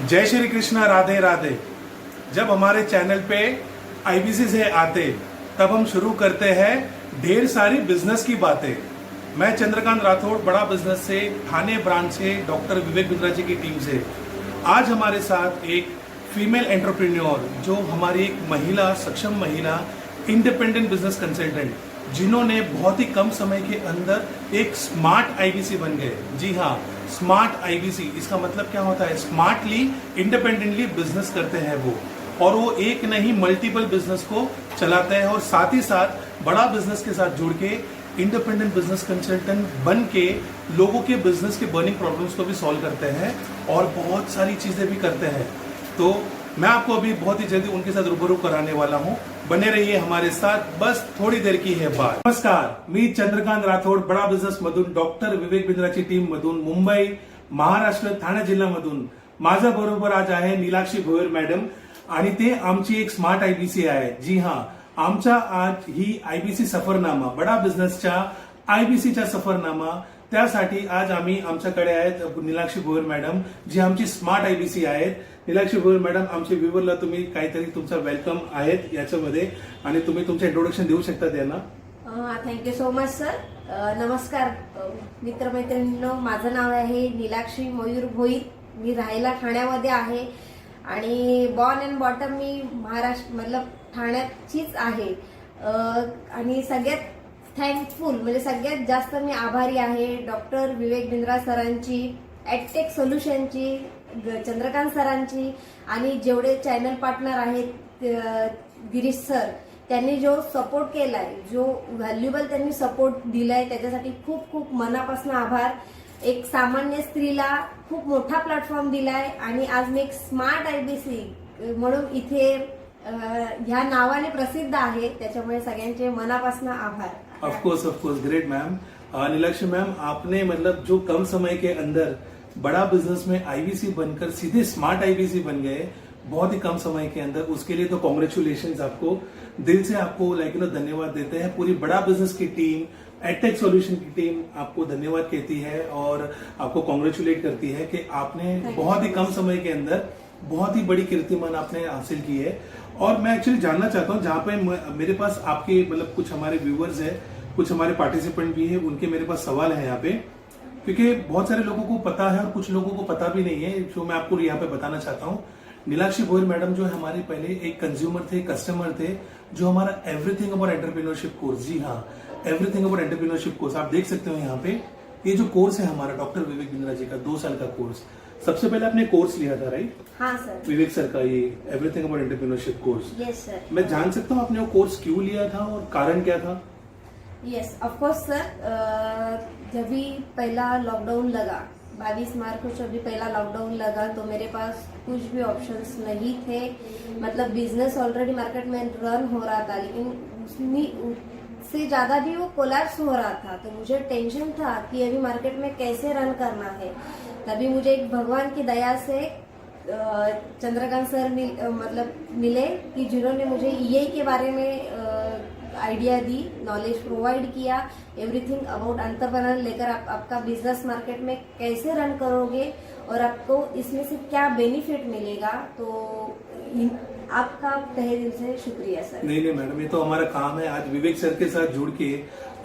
जय श्री कृष्णा, राधे राधे। जब हमारे चैनल पे आईबीसी से आते तब हम शुरू करते हैं ढेर सारी बिजनेस की बातें। मैं चंद्रकांत राठौड़, बड़ा बिजनेस से, थाने ब्रांच से, डॉक्टर विवेक बिंद्रा जी की टीम से। आज हमारे साथ एक फीमेल एंटरप्रेन्योर, जो हमारी एक महिला, सक्षम महिला, इंडिपेंडेंट बिजनेस कंसल्टेंट, जिन्होंने बहुत ही कम समय के अंदर एक स्मार्ट आईबीसी बन गए। जी हाँ, स्मार्ट आईबीसी, इसका मतलब क्या होता है? स्मार्टली, इंडिपेंडेंटली बिजनेस करते हैं वो, और वो एक नहीं मल्टीपल बिजनेस को चलाते हैं, और साथ ही साथ बड़ा बिजनेस के साथ जुड़ के इंडिपेंडेंट बिजनेस कंसल्टेंट बन के लोगों के बिजनेस के बर्निंग प्रॉब्लम्स को भी सॉल्व करते हैं और बहुत सारी चीजें भी करते हैं। तो मैं आपको अभी बहुत ही जल्दी उनके साथ रूबरू कराने वाला हूं। बने रहिए हमारे साथ, बस थोडी देर की है बात। नमस्कार, मी चंद्रकांत राठौड़, बडा बिझनेस मधून, डॉक्टर विवेक बिंद्राची टीम मधून, मुंबई, महाराष्ट्र, ठाणे जिल्ह्यामधून माझ्या बरोबर आज आहे नीलाक्षी भोयर मॅडम, आणि ते आमची एक स्मार्ट आयबीसी आहे। जी हाँ, आमचा आज ही आयबीसी सफरनामा, बडा बिझनेसच्या आयबीसीचा सफरनामा, त्यासाठी आज आम्ही आमच्याकडे आहेत नीलाक्षी भोयर मॅडम, जी आमची स्मार्ट आयबीसी आहेत। नीलाक्षी भोयर मॅडम, आमच्या व्ह्यूअरला तुम्ही काहीतरी तुमचा वेलकम आहेत याच्यामध्ये, आणि तुम्ही तुमचं इंट्रोडक्शन देऊ शकता त्यांना? Thank you so much sir. नमस्कार मित्रमैत्रिणींनो, माझं नाव आहे नीलाक्षी मयूर भोईर। मी राहायला ठाण्यामध्ये आहे आणि बॉर्न अँड बॉटम मी महाराष्ट्र मतलब ठाण्याचीच आहे। आणि सगळ्यात थँकफुल म्हणजे सगळ्यात जास्त मी आभारी आहे डॉक्टर विवेक बिंद्रा सरांची, ॲडटेक सोल्युशनची, चंद्रकांत सरांची, आणि जेवढे चॅनल पार्टनर आहेत गिरीश सर, त्यांनी जो सपोर्ट केलाय, जो व्हॅल्युएबल त्यांनी सपोर्ट दिलाय, त्याच्यासाठी खूप खूप मनापासून आभार। एक सामान्य स्त्रीला खूप मोठा प्लॅटफॉर्म दिलाय आणि आज मी एक स्मार्ट आयबीसी म्हणून इथे ह्या नावाने प्रसिद्ध आहे, त्याच्यामुळे सगळ्यांचे मनापासून आभार। Of course, great ma'am. Neelakshi ma'am, आपने मतलब जो कम समय के अंदर बड़ा बिजनेस में आईबीसी बनकर सीधे स्मार्ट आईबीसी बन गए, बहुत ही कम समय के अंदर, उसके लिए तो कॉन्ग्रेचुलेशन आपको, दिल से आपको धन्यवाद देते हैं। पूरी बड़ा बिजनेस की टीम, एडटेक सॉल्यूशन की टीम आपको धन्यवाद कहती है और आपको कॉन्ग्रेचुलेट करती है कि आपने बहुत ही कम समय के अंदर बहुत ही बड़ी कीर्तिमान आपने हासिल की है। और मैं एक्चुअली जानना चाहता हूँ, जहाँ पे मेरे पास आपके मतलब कुछ हमारे व्यूअर्स है, कुछ हमारे पार्टिसिपेंट भी है, उनके मेरे पास सवाल है यहाँ पे, क्योंकि बहुत सारे लोगों को पता है और कुछ लोगों को पता भी नहीं है, जो मैं आपको यहाँ पे बताना चाहता हूँ। नीलाक्षी भोयर मैडम जो है हमारे पहले एक कंज्यूमर थे, कस्टमर थे, जो हमारा एवरीथिंग अबाउट एंटरप्रेन्योरशिप कोर्स, जी हाँ, एवरीथिंग अबाउट एंटरप्रेन्योरशिप कोर्स आप देख सकते हो यहाँ पे। ये जो कोर्स है हमारा डॉक्टर विवेक बिंद्रा जी का 2 साल का कोर्स, सबसे पहले आपने कोर्स लिया था, राइट? हाँ सर, विवेक सर का ये everything about entrepreneurship course. Yes sir. मैं जान सकता हूँ आपने वो कोर्स क्यों लिया था और कारण क्या था? Yes of course sir. जब भी पहला लॉकडाउन लगा, 22 मार्च को जब भी पहला लॉकडाउन लगा, तो मेरे पास कुछ भी ऑप्शंस नहीं थे। मतलब बिजनेस ऑलरेडी मार्केट में रन हो रहा था, लेकिन उससे ज्यादा भी वो कोलैप्स हो रहा था। तो मुझे टेंशन था कि अभी मार्केट में कैसे रन करना है। तभी मुझे एक भगवान की दया से चंद्रकांत सर मतलब मिले, कि जिन्होंने मुझे ईए के बारे में आइडिया दी, नॉलेज प्रोवाइड किया, एवरीथिंग अबाउट एंटरप्रेन्योर लेकर आपका बिजनेस मार्केट में कैसे रन करोगे और आपको इसमें से क्या बेनिफिट मिलेगा। तो आपका तहे दिल से शुक्रिया सर। नहीं मैडम, ये तो हमारा काम है। आज विवेक सर के साथ जुड़ के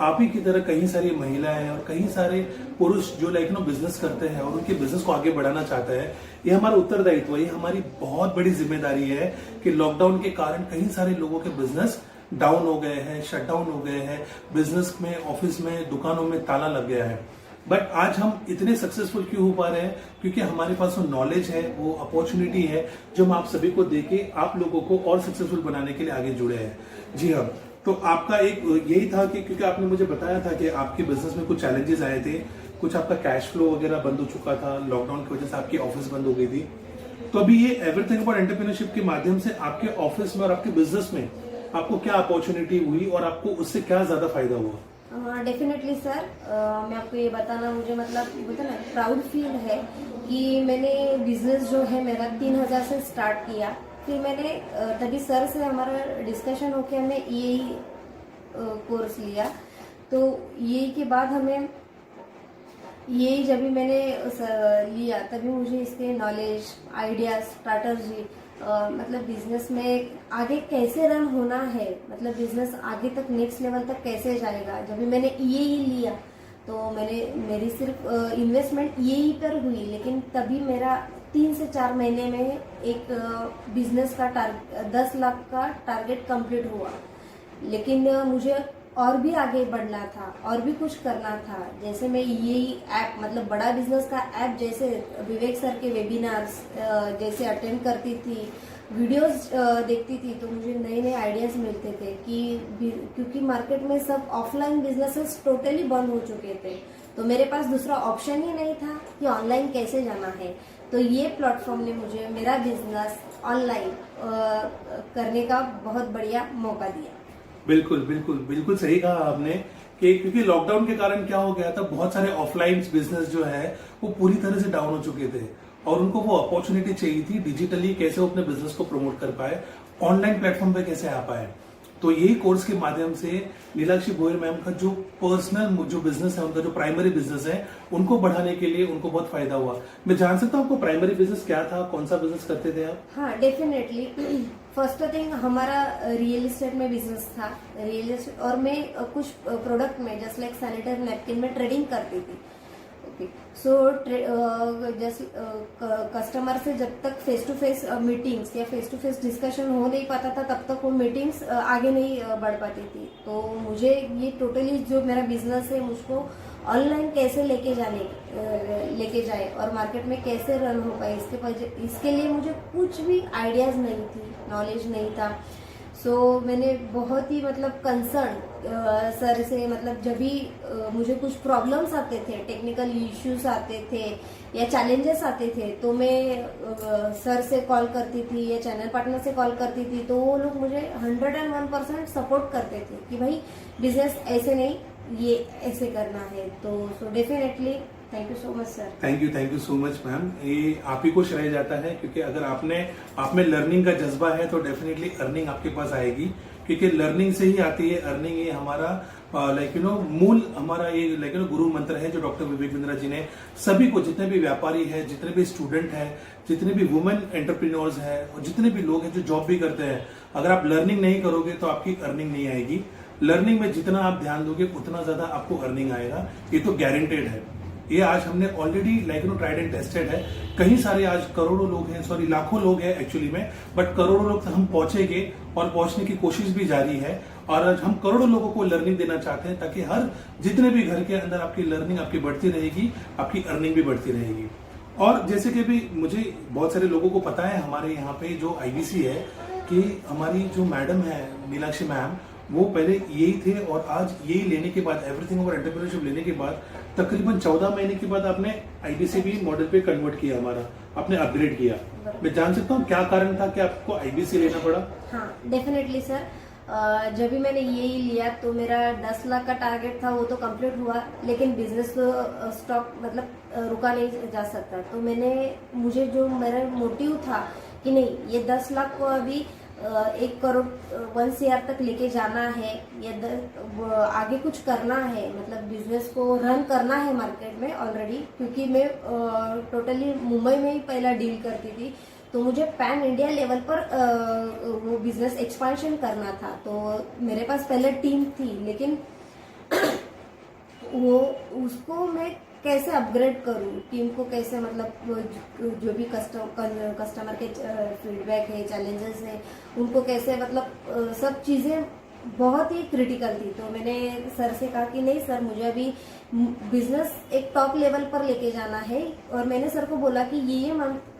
आप ही की तरह कई सारी महिलाएं और कई सारे पुरुष जो बिजनेस करते हैं और उनके बिजनेस को आगे बढ़ाना चाहते हैं, ये हमारा उत्तरदायित्व है, ये हमारी बहुत बड़ी जिम्मेदारी है कि लॉकडाउन के कारण कई सारे लोगों के बिजनेस डाउन हो गए हैं, शट डाउन हो गए हैं, बिजनेस में, ऑफिस में, दुकानों में ताला लग गया है। बट आज हम इतने सक्सेसफुल क्यों हो पा रहे हैं? क्योंकि हमारे पास वो नॉलेज है, वो अपॉर्चुनिटी है, जो हम आप सभी को देके आप लोगों को और सक्सेसफुल बनाने के लिए आगे जुड़े हैं। जी हाँ, तो आपका एक यही था कि क्योंकि आपने मुझे बताया था कि आपके बिजनेस में कुछ चैलेंजेस आए थे, कुछ आपका कैश फ्लो वगैरह बंद हो चुका था, लॉकडाउन की वजह से आपकी ऑफिस बंद हो गई थी। तो अभी ये एवरीथिंग अबाउट एंटरप्रेन्योरशिप के माध्यम से आपके ऑफिस में और आपके बिजनेस में आपको क्या अपॉर्चुनिटी हुई और आपको उससे क्या ज्यादा फायदा हुआ? डेफिनेटली सर, मैं आपको ये बताना, मुझे मतलब बोलते ना प्राउड फील है कि मैंने बिजनेस जो है मेरा 3000 से स्टार्ट किया। फिर मैंने तभी सर से हमारा डिस्कशन होकर हमने ईए कोर्स लिया। तो ईए के बाद हमें ये जब भी मैंने लिया तभी मुझे इसके नॉलेज, आइडियाज, स्ट्रैटेजी, मतलब बिजनेस में आगे कैसे रन होना है, मतलब बिजनेस आगे तक नेक्स्ट लेवल तक कैसे जाएगा। जब भी मैंने ईएई लिया तो मेरी सिर्फ इन्वेस्टमेंट ईएई पर हुई, लेकिन तभी मेरा 3 से 4 महीने में एक बिजनेस का 10 लाख का टारगेट कंप्लीट हुआ। लेकिन मुझे और भी आगे बढ़ना था, और भी कुछ करना था। जैसे मैं ये ऐप, मतलब बड़ा बिजनेस का ऐप, जैसे विवेक सर के वेबिनार्स जैसे अटेंड करती थी, वीडियोस देखती थी, तो मुझे नए नए आइडियाज मिलते थे कि क्योंकि मार्केट में सब ऑफलाइन बिजनेसेस टोटली बंद हो चुके थे, तो मेरे पास दूसरा ऑप्शन ही नहीं था कि ऑनलाइन कैसे जाना है। तो ये प्लेटफॉर्म ने मुझे मेरा बिजनेस ऑनलाइन करने का बहुत बढ़िया मौका दिया। बिल्कुल बिल्कुल बिल्कुल सही कहा आपने कि क्योंकि लॉकडाउन के कारण क्या हो गया था, बहुत सारे ऑफलाइन बिजनेस जो है वो पूरी तरह से डाउन हो चुके थे और उनको वो अपॉर्चुनिटी चाहिए थी डिजिटली कैसे वो अपने बिजनेस को प्रमोट कर पाए, ऑनलाइन प्लेटफॉर्म पे कैसे आ पाए। तो यही कोर्स के माध्यम से नीलाक्षी भोयर मैम का जो पर्सनल जो बिजनेस है, उनका जो प्राइमरी बिजनेस है, उनको बढ़ाने के लिए उनको बहुत फायदा हुआ। मैं जान सकता हूँ आपको प्राइमरी बिजनेस क्या था, कौन सा बिजनेस करते थे आप? हाँ, डेफिनेटली। फर्स्ट थिंग हमारा रियल एस्टेट में बिजनेस था, रियल एस्टेट, और मैं कुछ प्रोडक्ट में जस्ट लाइक सैनिटरी नैपकिन में ट्रेडिंग करती थी। ओके, सो कस्टमर से जब तक फेस टू फेस मीटिंग्स या फेस टू फेस डिस्कशन हो नहीं पाता था, तब तक वो मीटिंग्स आगे नहीं बढ़ पाती थी। तो मुझे ये टोटली जो मेरा बिजनेस है, मुझको ऑनलाइन कैसे लेके जाए और मार्केट में कैसे रन हो पाए, इसके लिए मुझे कुछ भी आइडियाज नहीं थी, नॉलेज नहीं था। सो मैंने बहुत ही मतलब कंसर्न सर से, मतलब जब भी मुझे कुछ प्रॉब्लम्स आते थे, टेक्निकल इश्यूज आते थे या चैलेंजेस आते थे, तो मैं सर से कॉल करती थी या चैनल पार्टनर से कॉल करती थी, तो वो लोग मुझे 101% सपोर्ट करते थे कि भाई बिजनेस ऐसे नहीं, ये ऐसे करना है। तो so definitely thank you so much sir. Thank you so much ma'am. ये आप ही को श्रेय जाता है क्योंकि अगर आप में लर्निंग का जज्बा है तो डेफिनेटली अर्निंग आपके पास आएगी, क्योंकि लर्निंग से ही आती है अर्निंग। ये हमारा मूल हमारा ये गुरु मंत्र है जो डॉक्टर विवेक बिंद्रा जी ने सभी को, जितने भी व्यापारी है, जितने भी स्टूडेंट है, जितने भी वुमेन एंटरप्रेन्योर्स है और जितने भी लोग हैं जो जॉब भी करते हैं, अगर आप लर्निंग नहीं करोगे तो आपकी अर्निंग नहीं आएगी। लर्निंग में जितना आप ध्यान दोगे उतना ज्यादा आपको अर्निंग आएगा, ये तो गारंटेड है। ये आज हमने ऑलरेडी ट्राइड एंड टेस्टेड है। कहीं सारे आज करोड़ों लोग हैं, सॉरी लाखों लोग हैं एक्चुअली में, बट करोड़ों लोग तक हम पहुंचेंगे और पहुंचने की कोशिश भी जारी है। और आज हम करोड़ों लोगों को लर्निंग देना चाहते हैं ताकि हर जितने भी घर के अंदर आपकी लर्निंग आपकी बढ़ती रहेगी, आपकी अर्निंग भी बढ़ती रहेगी। और जैसे कि भी मुझे बहुत सारे लोगों को पता है, हमारे यहाँ पे जो आईबीसी है कि हमारी जो मैडम है नीलाक्षी मैम, वो पहले यही थे और आज यही लेने के बाद, एवरीथिंग ओवर एंटरप्रेन्योरशिप लेने के बाद तकरीबन 14 महीने के बाद आपने आईबीसी भी मॉडल पे कन्वर्ट किया, हमारा आपने अपग्रेड किया। मैं जान सकता हूँ क्या कारण था कि आपको आईबीसी लेना पड़ा? हाँ, डेफिनेटली सर। जब भी मैंने यही लिया तो मेरा 10 लाख का टारगेट था, वो तो कंप्लीट हुआ, लेकिन बिजनेस तो स्टॉप मतलब रुका नहीं जा सकता। तो मुझे जो मेरा मोटिव था कि नहीं, ये 10 लाख को अभी 1 करोड़ 1 CR तक लेके जाना है, या आगे कुछ करना है, मतलब बिजनेस को रन करना है मार्केट में ऑलरेडी। क्योंकि मैं टोटली मुंबई में ही पहला डील करती थी, तो मुझे पैन इंडिया लेवल पर वो बिजनेस एक्सपांशन करना था। तो मेरे पास पहले टीम थी, लेकिन उसको मैं कैसे अपग्रेड करूं, टीम को कैसे, मतलब जो भी कस्टमर के फीडबैक है, चैलेंजेस है, उनको कैसे, मतलब सब चीजें बहुत ही क्रिटिकल थी। तो मैंने सर से कहा कि नहीं सर, मुझे अभी बिजनेस एक टॉप लेवल पर लेके जाना है। और मैंने सर को बोला कि ये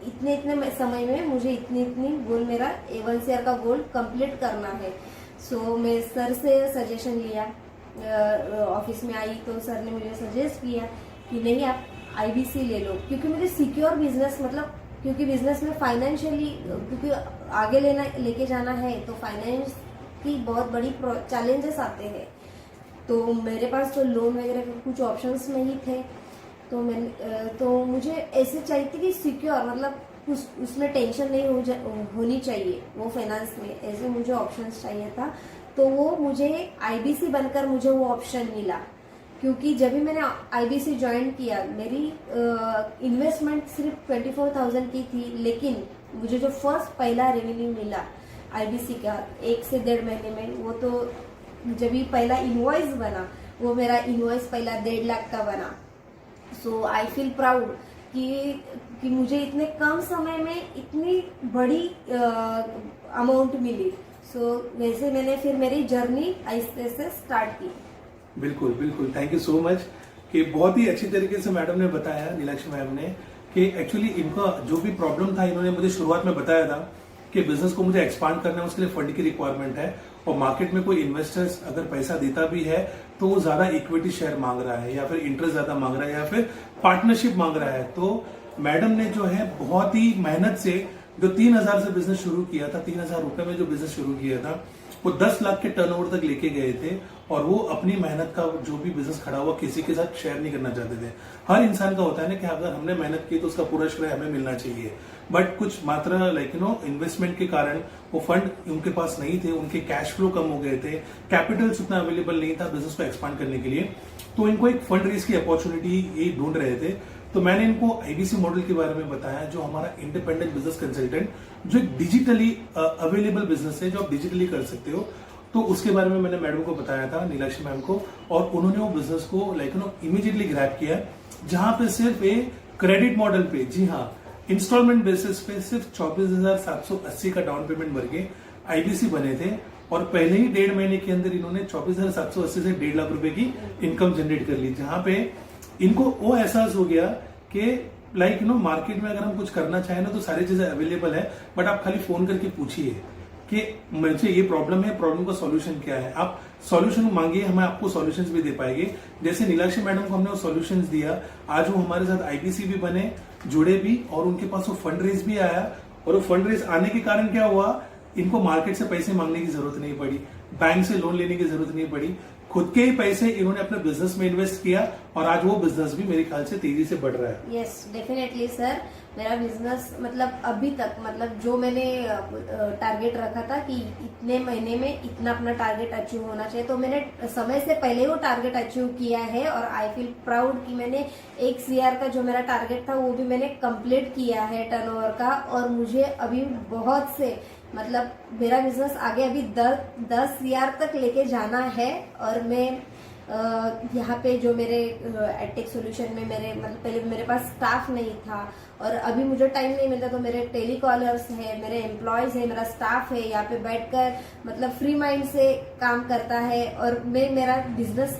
इतने समय में मुझे इतनी गोल, मेरा A1 CR का गोल कंप्लीट करना है। सो मैं सर से सजेशन लिया, ऑफिस में आई तो सर ने मुझे सजेस्ट किया कि नहीं, आप आईबीसी ले लो, क्योंकि मुझे सिक्योर बिजनेस, मतलब क्योंकि बिजनेस में फाइनेंशियली, क्योंकि आगे लेके जाना है तो फाइनेंस की बहुत बड़ी चैलेंजेस आते हैं। तो मेरे पास तो लोन वगैरह के कुछ ऑप्शंस नहीं थे, तो मुझे ऐसे चाहिए थी कि सिक्योर, मतलब उसमें टेंशन नहीं होनी चाहिए वो फाइनेंस में, ऐसे मुझे ऑप्शंस चाहिए था। तो वो मुझे आईबीसी बनकर मुझे वो ऑप्शन मिला क्योंकि जब भी मैंने आईबीसी ज्वाइन किया मेरी इन्वेस्टमेंट सिर्फ 24,000 की थी, लेकिन मुझे जो फर्स्ट पहला रेवेन्यू मिला आईबीसी का 1 से 1.5 महीने में, वो तो जब भी पहला इनवॉइस बना, वो मेरा इनवॉइस पहला 1.5 लाख का बना। सो आई फील प्राउड कि मुझे इतने कम समय में इतनी बड़ी अमाउंट मिली। सो वैसे मैंने फिर मेरी जर्नी ऐसे से स्टार्ट की। बिल्कुल बिल्कुल, थैंक यू सो मच कि बहुत ही अच्छी तरीके से मैडम ने बताया, नीलाक्षी मैम ने, कि एक्चुअली इनका जो भी प्रॉब्लम था इन्होंने मुझे शुरुआत में बताया था कि बिजनेस को मुझे एक्सपांड करना है, उसके लिए फंड की रिक्वायरमेंट है और मार्केट में कोई इन्वेस्टर्स अगर पैसा देता भी है तो वो ज्यादा इक्विटी शेयर मांग रहा है या फिर इंटरेस्ट ज्यादा मांग रहा है या फिर पार्टनरशिप मांग रहा है। तो मैडम ने जो है बहुत ही मेहनत से जो 3,000 से बिजनेस शुरू किया था, 3,000 रुपए में जो बिजनेस शुरू किया था, वो 10 लाख के टर्नओवर तक लेके गए थे और वो अपनी मेहनत का जो भी बिजनेस खड़ा हुआ किसी के साथ शेयर नहीं करना चाहते थे। हर इंसान का होता है ना कि अगर हमने मेहनत की तो उसका पूरा श्रेय हमें मिलना चाहिए, बट कुछ मात्रा इन्वेस्टमेंट के कारण वो फंड उनके पास नहीं थे, उनके कैश फ्लो कम हो गए थे, कैपिटल उतना अवेलेबल नहीं था बिजनेस को एक्सपांड करने के लिए, तो इनको एक फंड रेज की अपॉर्चुनिटी ये ढूंढ रहे थे। तो मैंने इनको आईबीसी मॉडल के बारे में बताया, जो हमारा इंडिपेंडेंट बिजनेस कंसल्टेंट, जो एक डिजिटली अवेलेबल बिजनेस है जो आप डिजिटली कर सकते हो। तो उसके बारे में मैंने मैडम को बताया था, नीलाक्षी मैम को, और उन्होंने वो बिजनेस को इमीडिएटली ग्रैब किया, जहां पे सिर्फ एक क्रेडिट मॉडल पे, जी हाँ, इंस्टॉलमेंट बेसिस पे सिर्फ 24,780 का डाउन पेमेंट भर के आईबीसी बने थे और पहले ही 1.5 महीने के अंदर इन्होंने 24,780 से 1.5 लाख रुपए की इनकम जनरेट कर ली, जहां पे इनको वो एहसास हो गया कि मार्केट में अगर हम कुछ करना चाहें ना तो सारी चीजें अवेलेबल है, बट आप खाली फोन करके पूछिए कि मुझे ये प्रॉब्लम है, प्रॉब्लम का सॉल्यूशन क्या है, आप सॉल्यूशन मांगिए, हम आपको सॉल्यूशंस भी दे पाएंगे। जैसे नीलाक्षी मैडम को हमने वो सॉल्यूशंस दिया, आज वो हमारे साथ आईबीसी भी बने, जुड़े भी, और उनके पास वो फंड रेज भी आया, और वो फंड रेज आने के कारण क्या हुआ, इनको मार्केट से पैसे मांगने की जरूरत नहीं पड़ी, बैंक से लोन लेने की जरूरत नहीं पड़ी, खुद के ही पैसे इन्होंने अपने बिजनेस में इन्वेस्ट किया और आज वो बिजनेस भी मेरे ख्याल से तेजी से बढ़ रहा है। यस डेफिनेटली सर, मेरा बिजनेस अभी तक जो मैंने टारगेट रखा था कि इतने महीने में इतना अपना टारगेट अचीव होना चाहिए, तो मैंने समय से पहले वो टारगेट अचीव किया है और आई फील प्राउड कि मैंने 1 CR का जो मेरा टारगेट था वो भी मैंने कंप्लीट किया है टर्नओवर का। और मुझे अभी बहुत से मेरा बिजनेस आगे अभी 10 CR तक लेके जाना है। और मैं यहाँ पे जो मेरे एडटेक सॉल्यूशन में पहले मेरे पास स्टाफ नहीं था और अभी मुझे टाइम नहीं मिलता, तो मेरे टेलीकॉलर्स है, मेरे एम्प्लॉयज है, मेरा स्टाफ है, यहाँ पे बैठकर फ्री माइंड से काम करता है और मैं मेरा business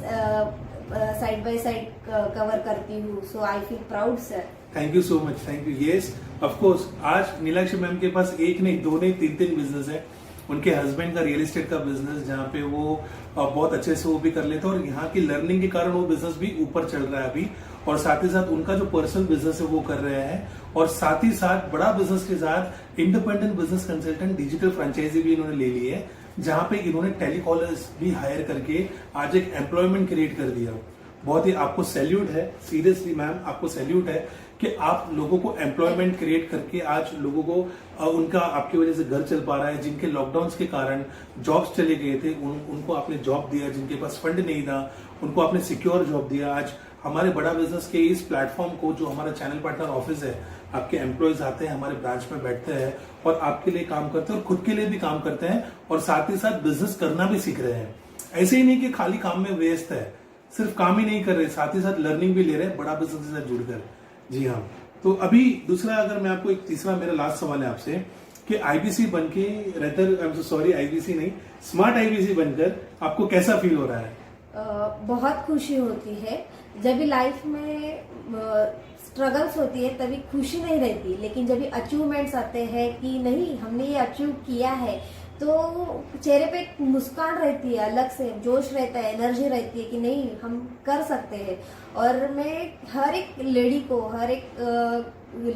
side by side cover करती हूँ। So I feel proud sir. Thank you so much, thank you. Yes of course, आज नीलाक्षी मैम के पास एक नहीं, 2 नहीं, 3 बिजनेस है। उनके हस्बैंड का रियल एस्टेट का बिजनेस, जहाँ पे वो बहुत अच्छे से वो भी कर लेते हैं और यहाँ की लर्निंग के कारण वो बिजनेस भी ऊपर चल रहा है अभी, और साथ ही साथ उनका जो पर्सनल बिजनेस है वो कर रहे हैं, और साथ ही साथ बड़ा बिजनेस के साथ independent business consultant digital franchise भी इन्होंने ले ली है, जहाँ पे इन्होंने टेलीकॉलर्स भी हायर करके आज एक एम्प्लॉयमेंट क्रिएट कर दिया। बहुत ही आपको सैल्यूट है, सीरियसली मैम, आपको सैल्यूट है कि आप लोगों को एम्प्लॉयमेंट क्रिएट करके आज लोगों को उनका आपकी वजह से घर चल पा रहा है। जिनके लॉकडाउन के कारण जॉब्स चले गए थे उनको आपने जॉब दिया, जिनके पास फंड नहीं था उनको आपने सिक्योर जॉब दिया। आज हमारे बड़ा बिजनेस के इस प्लेटफॉर्म को, जो हमारा चैनल पार्टनर ऑफिस है, आपके एम्प्लॉयज आते हैं हमारे ब्रांच में, बैठते हैं और आपके लिए काम करते हैं और खुद के लिए भी काम करते हैं और साथ ही साथ बिजनेस करना भी सीख रहे हैं। ऐसे ही नहीं कि खाली काम में व्यस्त है, सिर्फ काम ही नहीं कर रहे, साथ ही साथ लर्निंग भी ले रहे हैं बड़ा बिजनेस के साथ जुड़कर। जी हाँ, तो अभी दूसरा, अगर मैं आपको एक तीसरा, मेरा लास्ट सवाल है आपसे कि आईबीसी बनके, आईबीसी नहीं, स्मार्ट आईबीसी बनकर आपको कैसा फील हो रहा है? बहुत खुशी होती है। जब भी लाइफ में स्ट्रगल्स होती है तभी खुशी नहीं रहती, लेकिन जब भी अचीवमेंट्स आते हैं कि नहीं हमने ये अचीव किया है, तो चेहरे पे एक मुस्कान रहती है, अलग से जोश रहता है, एनर्जी रहती है कि नहीं हम कर सकते हैं। और मैं हर एक लेडी को, हर एक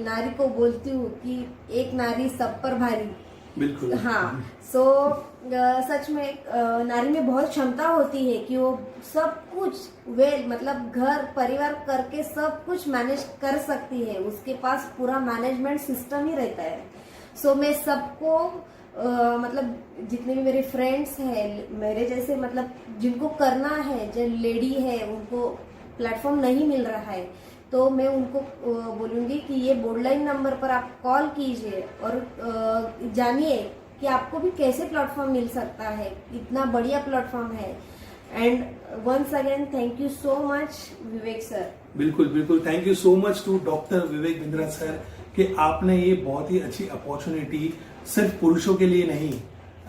नारी को बोलती हूँ कि एक नारी सब पर भारी। बिल्कुल। हाँ, सो सच में नारी में बहुत क्षमता होती है कि वो सब कुछ घर परिवार करके सब कुछ मैनेज कर सकती है, उसके पास पूरा मैनेजमेंट सिस्टम ही रहता है। सो मैं सबको मतलब जितने भी मेरे फ्रेंड्स हैं मेरे जैसे, मतलब जिनको करना है, जो लेडी है उनको प्लेटफॉर्म नहीं मिल रहा है, तो मैं उनको बोलूंगी कि ये बोर्डलाइन नंबर पर आप कॉल कीजिए और जानिए कि आपको भी कैसे प्लेटफॉर्म मिल सकता है। इतना बढ़िया प्लेटफॉर्म है। And once again thank you so much Vivek sir. बिल्कुल बिल्कुल, thank you so much to doctor Vivek Bindra sir कि आपने ये बहुत ही अच्छी अपॉर्चुनिटी सिर्फ पुरुषों के लिए नहीं,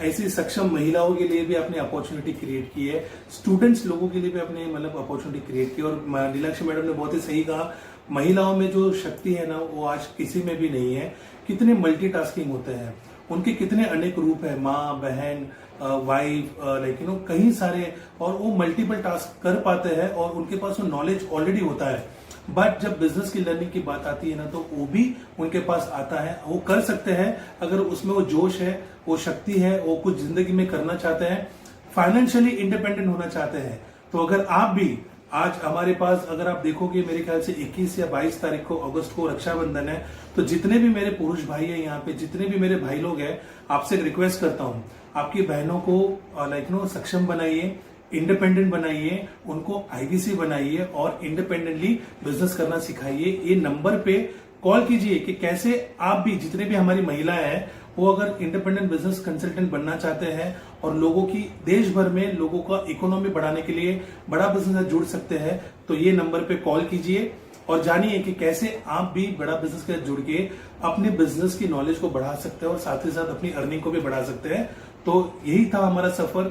ऐसी सक्षम महिलाओं के लिए भी आपने अपॉर्चुनिटी क्रिएट की है, स्टूडेंट्स लोगों के लिए भी आपने मतलब अपॉर्चुनिटी क्रिएट की। और नीलाक्षी मैडम ने बहुत ही सही कहा, महिलाओं में जो शक्ति है ना वो आज किसी में भी नहीं है। कितने मल्टीटास्किंग होते हैं, उनके कितने अनेक रूप है, माँ, बहन, वाइफ, लाइक यू नो कई सारे, और वो मल्टीपल टास्क कर पाते हैं और उनके पास वो नॉलेज ऑलरेडी होता है। बट जब बिजनेस की लर्निंग की बात आती है ना तो वो भी उनके पास आता है, वो कर सकते हैं अगर उसमें वो जोश है, वो शक्ति है, वो कुछ जिंदगी में करना चाहते हैं, फाइनेंशियली इंडिपेंडेंट होना चाहते हैं। तो अगर आप भी आज हमारे पास, अगर आप देखोगे मेरे ख्याल से 21 या 22 तारीख को अगस्त को रक्षाबंधन है, तो जितने भी मेरे पुरुष भाई हैं यहाँ पे, जितने भी मेरे भाई लोग हैं, आपसे एक रिक्वेस्ट करता हूँ, आपकी बहनों को लाइक नो सक्षम बनाइए, इंडिपेंडेंट बनाइए, उनको आईबीसी बनाइए और इंडिपेंडेंटली बिजनेस करना सिखाइए। ये नंबर पे कॉल कीजिए कि कैसे आप भी, जितने भी हमारी महिलाएं हैं, वो अगर इंडिपेंडेंट बिजनेस कंसल्टेंट बनना चाहते हैं और लोगों की, देश भर में लोगों का इकोनॉमी बढ़ाने के लिए बड़ा बिजनेस जुड़ सकते हैं, तो ये नंबर पे कॉल कीजिए और जानिए कि कैसे आप भी बड़ा बिजनेस के साथ जुड़ के अपने बिजनेस की नॉलेज को बढ़ा सकते हैं और साथ ही साथ अपनी अर्निंग को भी बढ़ा सकते हैं। तो यही था हमारा सफर।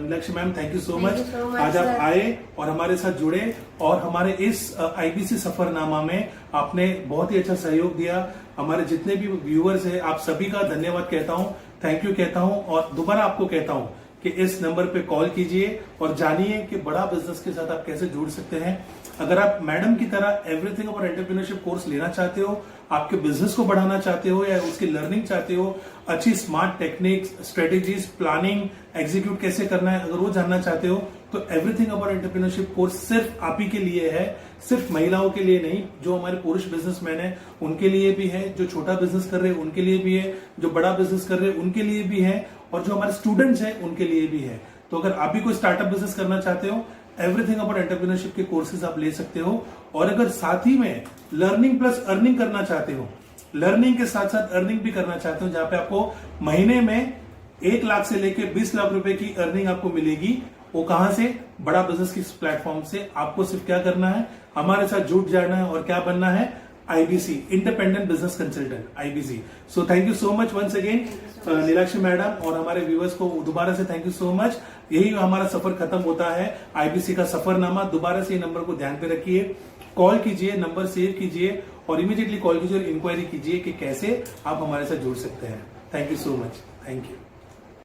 Nilakshi ma'am, thank you so much, आज आप आए और हमारे साथ जुड़े और हमारे इस आईबीसी सफरनामा में आपने बहुत ही अच्छा सहयोग दिया। हमारे जितने भी व्यूअर्स हैं, आप सभी का धन्यवाद कहता हूं, थैंक यू कहता हूं और दोबारा आपको कहता हूं कि इस नंबर पे कॉल कीजिए और जानिए कि बड़ा बिजनेस के साथ आप कैसे जुड़ सकते हैं। अगर आप मैडम की तरह एवरीथिंग अबाउट एंटरप्रेन्योरशिप कोर्स लेना चाहते हो, आपके बिजनेस को बढ़ाना चाहते हो या उसकी लर्निंग चाहते हो, अच्छी smart techniques, strategies, planning, execute कैसे करना है, अगर वो जानना चाहते हो तो एवरीथिंग अबाउट एंटरप्रेन्योरशिप कोर्स सिर्फ आप ही के लिए है, सिर्फ महिलाओं के लिए नहीं। जो हमारे पुरुष बिजनेसमैन है उनके लिए भी है, जो छोटा बिजनेस कर रहे हैं उनके लिए भी है, जो बड़ा बिजनेस कर रहे हैं उनके लिए भी है और जो हमारे स्टूडेंट्स हैं उनके लिए भी है। तो अगर आप भी कोई स्टार्टअप बिजनेस करना चाहते हो, एवरीथिंग अबाउट एंटरप्रेन्योरशिप के कोर्सेज आप ले सकते हो। और अगर साथ ही में लर्निंग प्लस अर्निंग करना चाहते हो, लर्निंग के साथ साथ अर्निंग भी करना चाहते हो, जहां पे आपको महीने में 1 लाख से लेके 20 लाख रुपए की अर्निंग आपको मिलेगी, वो कहां से? बड़ा बिजनेस की प्लेटफॉर्म से। आपको सिर्फ क्या करना है, हमारे साथ जुट जाना है और क्या बनना है? IBC, independent business consultant, IBC. So thank you so much once again Nilakshi madam, और हमारे व्यूअर्स को दोबारा से थैंक यू सो मच। यही हमारा सफर खत्म होता है, आईबीसी का सफरनामा। दोबारा से नंबर को ध्यान पे रखिए, कॉल कीजिए, नंबर सेव कीजिए और इमीडिएटली कॉल कीजिए और इंक्वायरी कीजिए कि कैसे आप हमारे साथ जुड़ सकते हैं। Thank you so much, thank you.